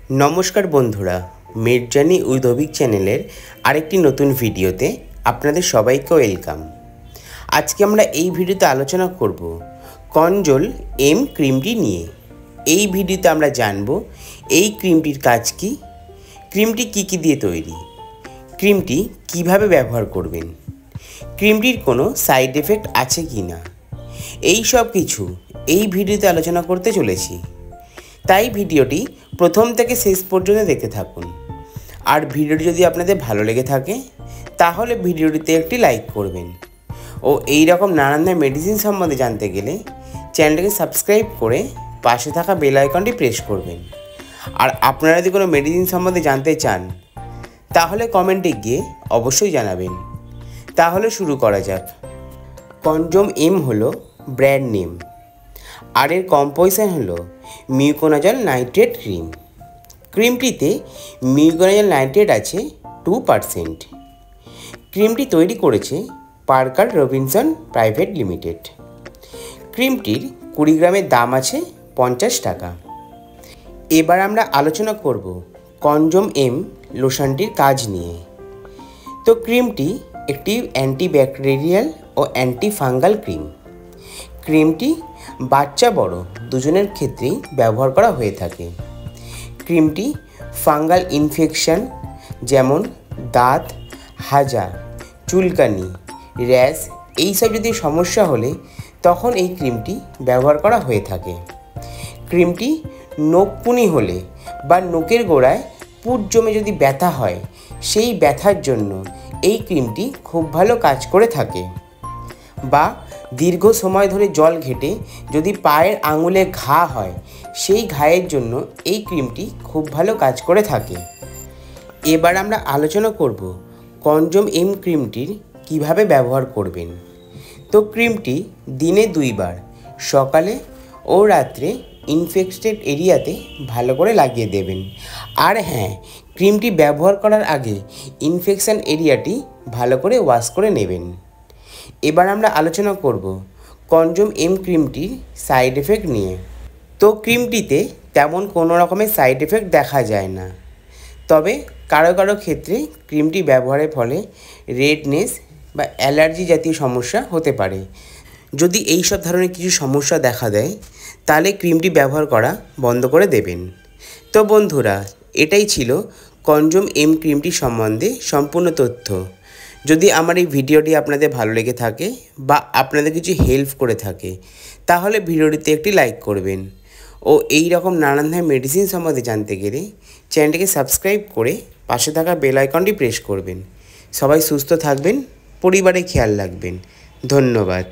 नमस्कार बंधुरा मिर्जानी उइथ अभिक चैनेलेर आरेकटी नतून भिडियोते आपनादेर सबाइके वेलकाम। आज के आमरा एई भिडियोते आलोचना करब कन्जोल एम क्रीमटी निये। एई भिडियोते आमरा जानबो एई क्रीमटिर काज कि, क्रीमटी की दिये तैरी, क्रीमटी किभाबे व्यवहार करबेन, क्रीमटिर कोनो साइड इफेक्ट आछे किना, एई सब किछु एई भिडियोते आलोचना करते चलेछि। ताई भिडियोटी प्रथम थेके शेष पर्यन्त देखते थाकुन। और भिडियोटी यदि आपनादेर भालो लेगे थाके ताहले भिडियोटीते एकटी लाइक करबेन ओ एई रकम नानान धरनेर मेडिसिन सम्बन्धे जानते गेले चैनेलटाके सबस्क्राइब करे पाशे थाका बेल आइकनटी प्रेस करबेन। और आपनारा यदि कोनो मेडिसिन सम्बन्धे जानते चान ताहले कमेंटे गिये अवश्यई जानाबेन। ताहले शुरू करा जाक। कन्जोम एम हलो ब्रैंड नेम और एर कम्पोजिशन हलो मिउकोनाजल नाइट्रेट क्रीम। क्रीमटीते मिउकोनाजल नाइट्रेट आछे 2%। क्रीमटी तैरी करेछे पार्कार रबिनसन प्राइवेट लिमिटेड। क्रीमटिर 20 ग्रामेर दाम आछे 50 टाका। एबार आमरा आलोचना करब कन्जोम एम लोशनटिर काज निये। तो क्रीमटी एकटी एंटीबैक्टेरियल और एंटीफांगाल क्रीम। क्रीमटी बाच्चा बड़ो दुजोनेर क्षेत्रेई व्यवहार करा हये थाके। क्रीमटी फांगाल इनफेक्शन जेमन दाँत हाजा चुलकानी रैश एई सब यदि समस्या होले तखन एई क्रीमटी व्यवहार करा हये थाके। क्रीमटी नोकपुनी होले बा नोकेर गोड़ाय पुट जमे यदि व्यथा हय सेई व्यथार जन्य एई क्रीमटी खूब भालो काज करे थाके। बा दीर्घ समय धरे जल घेटे यदि पाয়ের आंगुले घा হয় সেই ঘায়ের জন্য এই ক্রিমটি খুব ভালো কাজ করে থাকে। এবার আমরা আলোচনা করব কনজম এম ক্রিমটির কিভাবে ব্যবহার করবেন। তো ক্রিমটি দিনে 2 বার সকালে ও রাতে ইনফেক্টেড এরিয়াতে ভালো করে লাগিয়ে দেবেন। আর হ্যাঁ, ক্রিমটি ব্যবহার করার আগে ইনফেকশন এরিয়াটি ভালো করে ওয়াশ করে নেবেন। এবার আমরা আলোচনা করব কনজম এম ক্রিমটির সাইড এফেক্ট নিয়ে। তো ক্রিমটিতে তেমন কোনো রকমের সাইড এফেক্ট দেখা যায় না, তবে কারো কারো ক্ষেত্রে ক্রিমটি ব্যবহারের ফলে রেডনেস বা অ্যালার্জি জাতীয় সমস্যা হতে পারে। যদি এই সব ধরনের কিছু সমস্যা দেখা দেয় তাহলে ক্রিমটি ব্যবহার করা বন্ধ করে দেবেন। তো বন্ধুরা, এটাই ছিল কনজম এম ক্রিমটি সম্বন্ধে সম্পূর্ণ তথ্য। যদি আমার এই ভিডিওটি আপনাদের ভালো লেগে থাকে বা আপনাদের কিছু হেল্প করে থাকে তাহলে ভিডিওটিতে একটি লাইক করবেন ও এই রকম নানান ধরনের মেডিসিন সম্বন্ধে জানতে গেলে চ্যানেলটিকে সাবস্ক্রাইব করে পাশে থাকা বেল আইকনটি প্রেস করবেন। সবাই সুস্থ থাকবেন, পরিবারে খেয়াল রাখবেন। ধন্যবাদ।